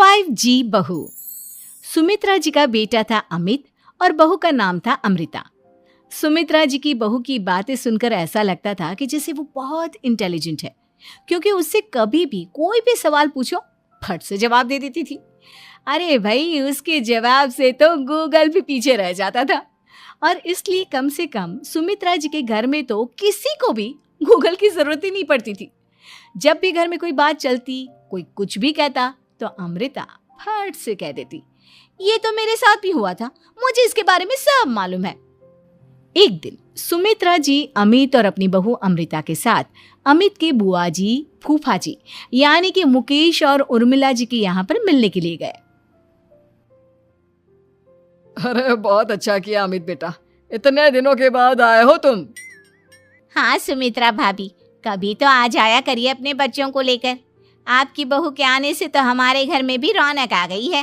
5G बहू। सुमित्रा जी का बेटा था अमित और बहू का नाम था अमृता। सुमित्रा जी की बहू की बातें सुनकर ऐसा लगता था कि जैसे वो बहुत इंटेलिजेंट है, क्योंकि उससे कभी भी कोई भी सवाल पूछो फट से जवाब दे देती थी। अरे भाई, उसके जवाब से तो गूगल भी पीछे रह जाता था। और इसलिए कम से कम सुमित्रा जी के घर में तो किसी को भी गूगल की जरूरत ही नहीं पड़ती थी। जब भी घर में कोई बात चलती, कोई कुछ भी कहता, तो अमृता फट से कह देती, ये तो मेरे साथ भी हुआ था, मुझे इसके बारे में सब मालूम है। एक दिन सुमित्रा जी अमित और अपनी बहू अमृता के साथ अमित के बुआ जी, फूफा जी यानी कि मुकेश और उर्मिला जी के यहाँ पर मिलने के लिए गए। अरे बहुत अच्छा किया अमित बेटा, इतने दिनों के बाद आए हो तुम। हाँ सुमित्रा भाभी, कभी तो आ जाया करिए अपने बच्चों को लेकर। आपकी बहू के आने से तो हमारे घर में भी रौनक आ गई है।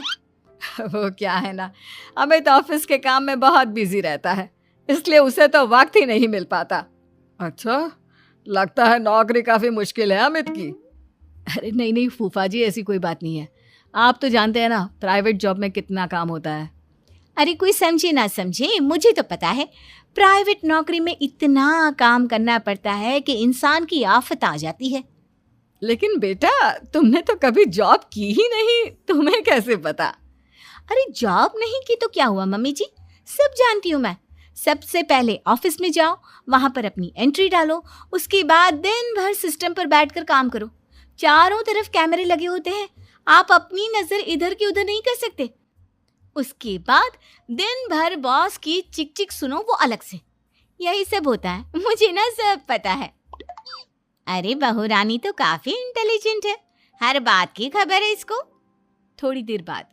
वो क्या है ना, अमित ऑफिस के काम में बहुत बिजी रहता है, इसलिए उसे तो वक्त ही नहीं मिल पाता। अच्छा, लगता है नौकरी काफी मुश्किल है अमित की। अरे नहीं फूफा जी, ऐसी कोई बात नहीं है। आप तो जानते हैं ना प्राइवेट जॉब में कितना काम होता है। अरे कोई समझे ना समझे, मुझे तो पता है प्राइवेट नौकरी में इतना काम करना पड़ता है कि इंसान की आफत आ जाती है। लेकिन बेटा, तुमने तो कभी जॉब की ही नहीं, तुम्हें कैसे पता? अरे जॉब नहीं की तो क्या हुआ मम्मी जी, सब जानती हूँ मैं। सबसे पहले ऑफिस में जाओ, वहां पर अपनी एंट्री डालो, उसके बाद दिन भर सिस्टम पर बैठकर काम करो। चारों तरफ कैमरे लगे होते हैं, आप अपनी नजर इधर की उधर नहीं कर सकते। उसके बाद दिन भर बॉस की चिक चिक सुनो, वो अलग से। यही सब होता है, मुझे ना सब पता है। अरे बहू रानी तो काफी इंटेलिजेंट है, हर बात की खबर है इसको। थोड़ी देर बाद,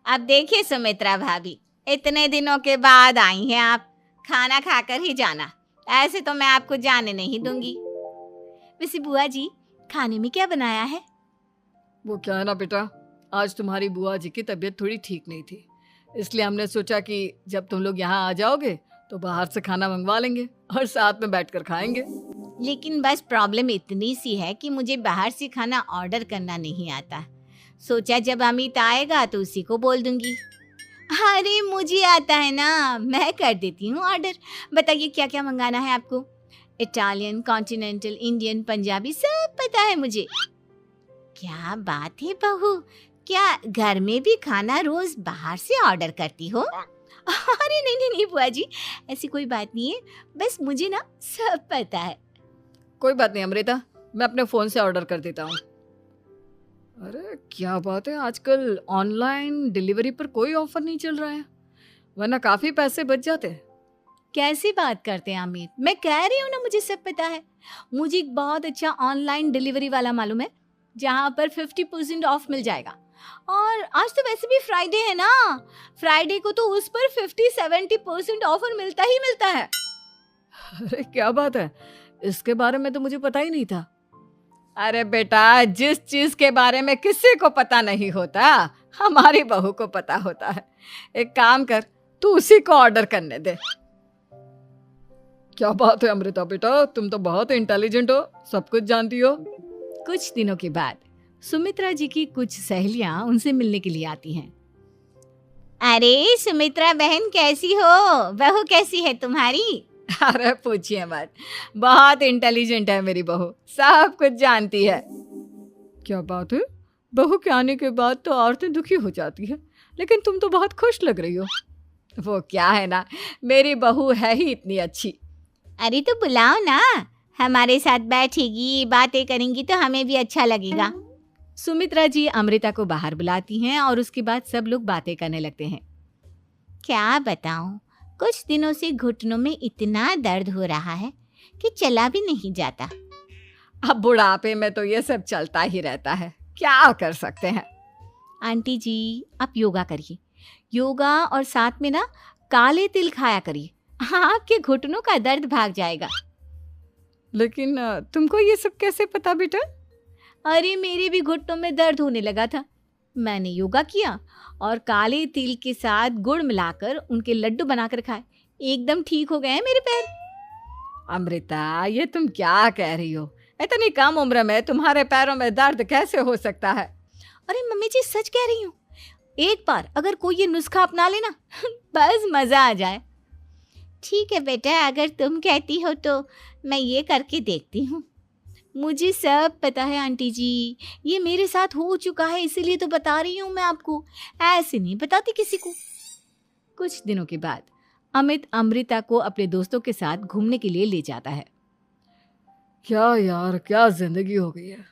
अब देखिए सुमित्रा भाभी, इतने दिनों के बाद आई हैं आप, खाना खाकर ही जाना, ऐसे तो मैं आपको जाने नहीं दूंगी। वैसे बुआ जी, खाने में क्या बनाया है? वो क्या है ना बेटा, आज तुम्हारी बुआ जी की तबीयत थोड़ी ठीक नहीं थी, इसलिए हमने सोचा कि जब तुम लोग यहाँ आ जाओगे तो बाहर से खाना मंगवा लेंगे और साथ में बैठकर खाएंगे। लेकिन बस प्रॉब्लम इतनी सी है कि मुझे बाहर से खाना ऑर्डर करना नहीं आता। सोचा जब अमित आएगा तो उसी को बोल दूंगी। अरे मुझे आता है ना, मैं कर देती हूँ ऑर्डर। बताइए क्या क्या मंगाना है आपको? इटालियन, कॉन्टिनेंटल, इंडियन, पंजाबी, सब पता है मुझे। क्या बात है बहू, क्या घर में भी खाना रोज बाहर से ऑर्डर करती हो? अरे नहीं बुआ जी, ऐसी कोई बात नहीं है, बस मुझे ना सब पता है। कोई बात नहीं अमृता, मैं अपने फोन से ऑर्डर कर देता हूँ। अरे क्या बात है, आजकल ऑनलाइन डिलीवरी पर कोई ऑफर नहीं चल रहा है, वरना काफी पैसे बच जाते हैं। कैसी बात करते हैं अमित, मैं कह रही हूँ ना मुझे सब पता है। मुझे एक बहुत अच्छा ऑनलाइन डिलीवरी वाला मालूम है, जहाँ पर 50% ऑफ मिल जाएगा। और आज तो वैसे भी फ्राइडे है ना, फ्राइडे को तो उस पर 50-70% ऑफर मिलता ही मिलता है। अरे क्या बात है, इसके बारे में तो मुझे पता ही नहीं था। अरे बेटा, जिस चीज के बारे में किसी को पता नहीं होता, हमारी बहू को पता होता है। एक काम कर, तू उसी को ऑर्डर करने दे। क्या बात है अमृता बेटा, तुम तो बहुत इंटेलिजेंट हो, सब कुछ जानती हो। कुछ दिनों के बाद सुमित्रा जी की कुछ सहेलियां उनसे मिलने के लिए आती हैं। अरे सुमित्रा बहन कैसी हो, बहू कैसी है तुम्हारी? अरे पूछिए मत, बहुत इंटेलिजेंट है मेरी बहू, सब कुछ जानती है। क्या बात है, बहू के आने के बाद तो औरतें दुखी हो जाती है, लेकिन तुम तो बहुत खुश लग रही हो। वो क्या है ना, मेरी बहू है ही इतनी अच्छी। अरे तो बुलाओ ना, हमारे साथ बैठेगी, बातें करेंगी तो हमें भी अच्छा लगेगा। सुमित्रा जी अमृता को बाहर बुलाती हैं और उसके बाद सब लोग बातें करने लगते हैं। क्या बताऊं, कुछ दिनों से घुटनों में इतना दर्द हो रहा है कि चला भी नहीं जाता। अब बुढ़ापे में तो ये सब चलता ही रहता है, क्या कर सकते हैं। आंटी जी, आप योगा करिए, योगा और साथ में ना काले तिल खाया करिए, आपके घुटनों का दर्द भाग जाएगा। लेकिन तुमको ये सब कैसे पता बेटा? अरे मेरे भी घुटनों में दर्द होने लगा था, मैंने योगा किया और काले तिल के साथ गुड़ मिलाकर उनके लड्डू बनाकर खाए, एकदम ठीक हो गए हैं मेरे पैर। अमृता, ये तुम क्या कह रही हो? इतनी कम उम्र में तुम्हारे पैरों में दर्द कैसे हो सकता है? अरे मम्मी जी सच कह रही हूँ, एक बार अगर कोई ये नुस्खा अपना लेना बस मजा आ जाए। ठीक है बेटा, अगर तुम कहती हो तो मैं ये करके देखती हूँ। मुझे सब पता है आंटी जी, ये मेरे साथ हो चुका है, इसीलिए तो बता रही हूँ मैं आपको, ऐसे नहीं बताती किसी को। कुछ दिनों के बाद अमित अमृता को अपने दोस्तों के साथ घूमने के लिए ले जाता है। क्या यार, क्या जिंदगी हो गई है।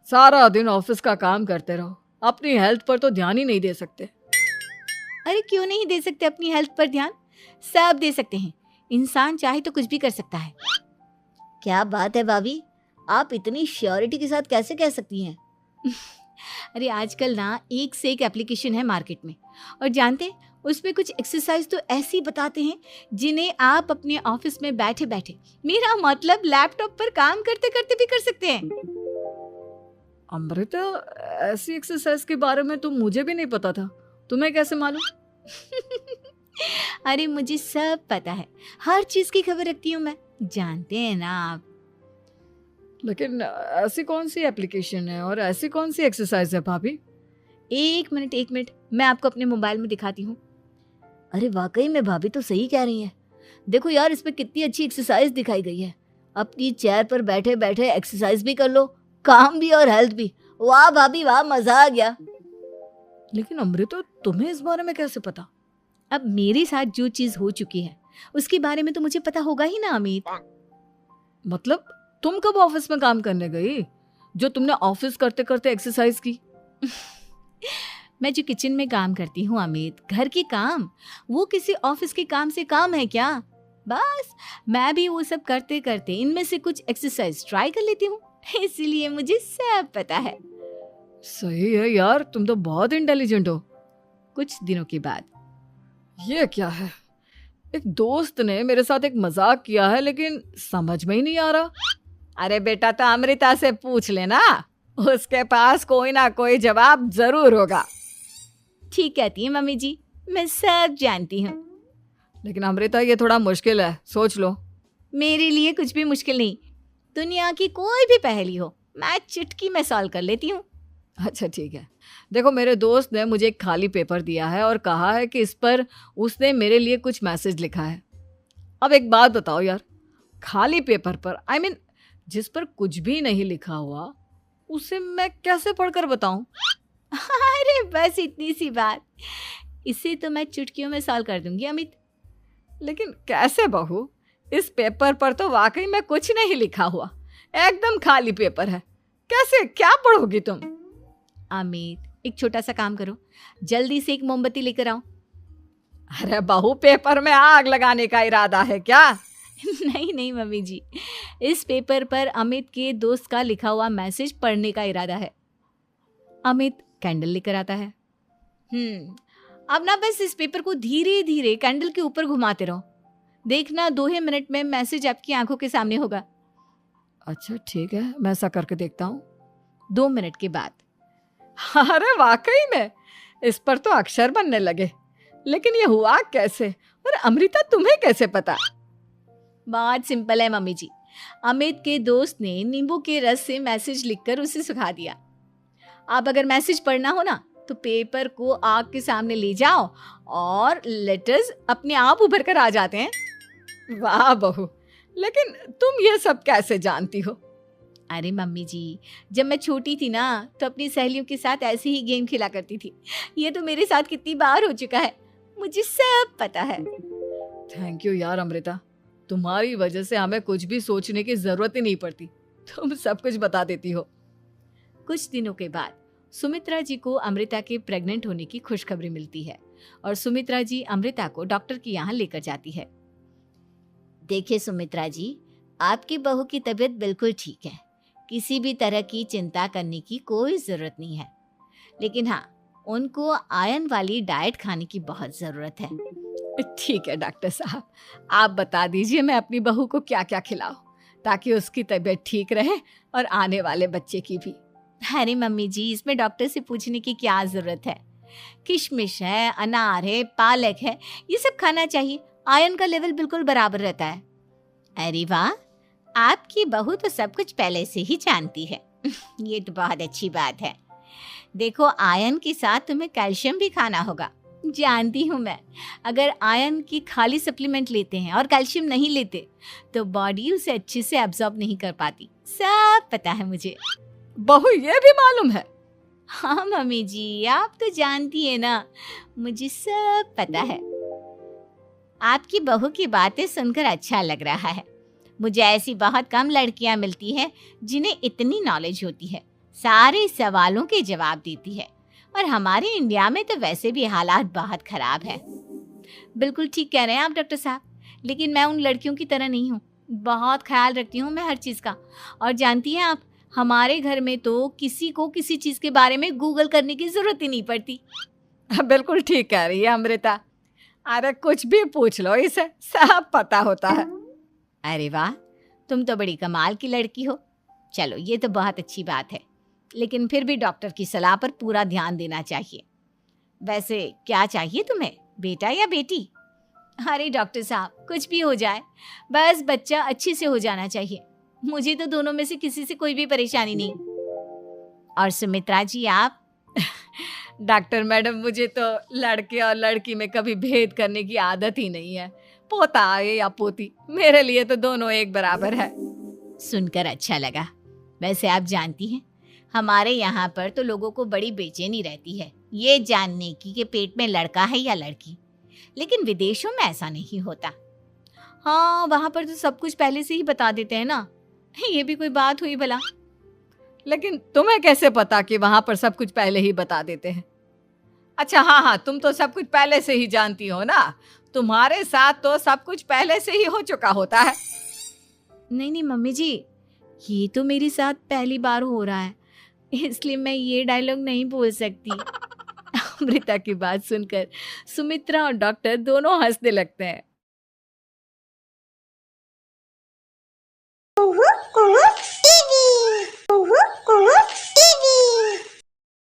सारा दिन ऑफिस का काम करते रहो, अपनी हेल्थ पर तो ध्यान ही नहीं दे सकते। अरे क्यों नहीं दे सकते अपनी हेल्थ पर ध्यान, सब दे सकते हैं। इंसान चाहे तो कुछ भी कर सकता है। क्या बात है भाभी, आप इतनी श्योरिटी के साथ कैसे कह सकती हैं? अरे आजकल ना एक से एक एप्लीकेशन है मार्केट में, और जानते हैं उसमें कुछ एक्सरसाइज तो ऐसी बताते हैं जिन्हें आप अपने ऑफिस में बैठे बैठे, मेरा मतलब लैपटॉप पर काम करते करते भी कर सकते हैं। अमृता, ऐसी एक्सरसाइज के बारे में तो मुझे भी नहीं पता था, तुम्हें कैसे मालूम? अरे मुझे सब पता है, हर चीज की खबर रखती हूँ मैं, जानते हैं ना आप। लेकिन ऐसी कौन सी एप्लीकेशन है और ऐसी कौन सी एक्सरसाइज है भाभी? एक मिनट, मैं आपको अपने मोबाइल में दिखाती हूँ। अरे वाकई में भाभी तो सही कह रही हैं। देखो यार, इस पे कितनी अच्छी एक्सरसाइज दिखाई गई है। अपनी चेयर पर बैठे बैठे एक्सरसाइज भी कर लो, काम भी और हेल्थ भी। वाह भाभी वाह, मजा आ गया। लेकिन अमृता, तुम्हें इस बारे में कैसे पता? अब मेरे साथ जो चीज हो चुकी है उसके बारे में तो मुझे पता होगा ही ना अमित। मतलब तुम कब ऑफिस में काम करने गई जो तुमने ऑफिस करते करते एक्सरसाइज की? मैं जो किचन में काम करती हूँ अमित, घर के काम, वो किसी ऑफिस के काम से काम है क्या? बस मैं भी वो सब करते करते इनमें से कुछ एक्सरसाइज ट्राई कर लेती हूँ, इसीलिए मुझे सब पता है। सही है यार, तुम तो बहुत इंटेलिजेंट हो। कुछ दिनों के बाद ये क्या है, एक दोस्त ने मेरे साथ एक मजाक किया है लेकिन समझ में ही नहीं आ रहा। अरे बेटा, तो अमृता से पूछ लेना, उसके पास कोई ना कोई जवाब जरूर होगा। ठीक कहती है मम्मी जी, मैं सब जानती हूँ। लेकिन अमृता, ये थोड़ा मुश्किल है, सोच लो। मेरे लिए कुछ भी मुश्किल नहीं, दुनिया की कोई भी पहेली हो मैं चुटकी में सॉल्व कर लेती हूँ। अच्छा ठीक है, देखो मेरे दोस्त ने मुझे एक खाली पेपर दिया है और कहा है कि इस पर उसने मेरे लिए कुछ मैसेज लिखा है। अब एक बात बताओ यार, खाली पेपर पर, आई मीन जिस पर कुछ भी नहीं लिखा हुआ, उसे मैं कैसे पढ़कर बताऊं? अरे बस इतनी सी बात, इसे तो मैं चुटकियों में सॉल्व कर दूंगी अमित। लेकिन कैसे बहू, इस पेपर पर तो वाकई में कुछ नहीं लिखा हुआ, एकदम खाली पेपर है, कैसे, क्या पढ़ोगी तुम? अमित, एक छोटा सा काम करो, जल्दी से एक मोमबत्ती लेकर आओ। अरे बहू, पेपर में आग लगाने का इरादा है क्या? नहीं मम्मी जी, इस पेपर पर अमित के दोस्त का लिखा हुआ मैसेज पढ़ने का इरादा है। अमित कैंडल लेकर आता है। अब ना बस इस पेपर को धीरे धीरे कैंडल के ऊपर घुमाते रहो, देखना 2 ही मिनट में मैसेज आपकी आंखों के सामने होगा। अच्छा ठीक है, मैं ऐसा करके देखता हूँ। 2 मिनट के बाद, अरे वाकई में इस पर तो अक्षर बनने लगे, लेकिन ये हुआ कैसे? और अमृता, तुम्हें कैसे पता? बहुत सिंपल है मम्मी जी, अमित के दोस्त ने नींबू के रस से मैसेज लिखकर उसे सुखा दिया। आप अगर मैसेज पढ़ना हो ना तो पेपर को आग के सामने ले जाओ और लेटर्स अपने आप उभर कर आ जाते हैं। वाह बहू, लेकिन तुम ये सब कैसे जानती हो? अरे मम्मी जी, जब मैं छोटी थी ना तो अपनी सहेलियों के साथ ऐसे ही गेम खेला करती थी। ये तो मेरे साथ कितनी बार हो चुका है, मुझे सब पता है। थैंक यू यार अमृता, तुम्हारी वजह से हमें कुछ भी सोचने की जरूरत ही नहीं पड़ती, तुम सब कुछ बता देती हो। कुछ दिनों के बाद सुमित्रा जी को अमृता के प्रेग्नेंट होने की खुशखबरी मिलती है और सुमित्रा जी अमृता को डॉक्टर के यहाँ लेकर जाती है। देखिए सुमित्रा जी, आपकी बहू की तबीयत बिल्कुल ठीक है, किसी भी तरह की चिंता करने की कोई ज़रूरत नहीं है, लेकिन हाँ, उनको आयरन वाली डाइट खाने की बहुत ज़रूरत है। ठीक है डॉक्टर साहब, आप बता दीजिए मैं अपनी बहू को क्या क्या खिलाऊं ताकि उसकी तबीयत ठीक रहे और आने वाले बच्चे की भी। अरे मम्मी जी, इसमें डॉक्टर से पूछने की क्या ज़रूरत है, किशमिश है, अनार है, पालक है, ये सब खाना चाहिए, आयरन का लेवल बिल्कुल बराबर रहता है। अरे वाह, आपकी बहू तो सब कुछ पहले से ही जानती है। ये तो बहुत अच्छी बात है। देखो, आयरन के साथ तुम्हें कैल्शियम भी खाना होगा। जानती हूँ मैं, अगर आयरन की खाली सप्लीमेंट लेते हैं और कैल्शियम नहीं लेते तो बॉडी उसे अच्छे से एब्जॉर्ब नहीं कर पाती। सब पता है मुझे। बहू ये भी मालूम है? हाँ मम्मी जी, आप तो जानती है ना, मुझे सब पता है। आपकी बहू की बातें सुनकर अच्छा लग रहा है। मुझे ऐसी बहुत कम लड़कियां मिलती हैं जिन्हें इतनी नॉलेज होती है, सारे सवालों के जवाब देती है। और हमारे इंडिया में तो वैसे भी हालात बहुत खराब है। बिल्कुल ठीक कह रहे हैं आप डॉक्टर साहब, लेकिन मैं उन लड़कियों की तरह नहीं हूँ। बहुत ख्याल रखती हूँ मैं हर चीज़ का। और जानती हैं आप, हमारे घर में तो किसी को किसी चीज़ के बारे में गूगल करने की ज़रूरत ही नहीं पड़ती। बिल्कुल ठीक कह रही है अमृता। अरे कुछ भी पूछ लो, इसे सब पता होता है। अरे वाह, तुम तो बड़ी कमाल की लड़की हो। चलो, ये तो बहुत अच्छी बात है, लेकिन फिर भी डॉक्टर की सलाह पर पूरा ध्यान देना चाहिए। वैसे क्या चाहिए तुम्हें, बेटा या बेटी? अरे डॉक्टर साहब, कुछ भी हो जाए, बस बच्चा अच्छे से हो जाना चाहिए। मुझे तो दोनों में से किसी से कोई भी परेशानी नहीं। और सुमित्रा जी, आप? डॉक्टर मैडम, मुझे तो लड़के और लड़की में कभी भेद करने की आदत ही नहीं है। पोता आए या पोती, मेरे लिए तो दोनों एक बराबर है। सुनकर अच्छा लगा। वैसे आप जानती हैं, हमारे यहाँ पर तो लोगों को बड़ी बेचैनी रहती है ये जानने की कि पेट में लड़का है या लड़की, लेकिन विदेशों में ऐसा नहीं होता। हाँ, वहाँ पर तो सब कुछ पहले से ही बता देते हैं ना। ये भी कोई बात हुई भला? लेकिन तुम्हें कैसे पता कि वहां पर सब कुछ पहले ही बता देते हैं? अच्छा, हाँ, तुम तो सब कुछ पहले से ही जानती हो ना। तुम्हारे साथ तो सब कुछ पहले से ही हो चुका होता है। नहीं मम्मी जी, ये तो मेरे साथ पहली बार हो रहा है, इसलिए मैं ये डायलॉग नहीं बोल सकती। अमृता की बात सुनकर सुमित्रा और डॉक्टर दोनों हंसने लगते हैं।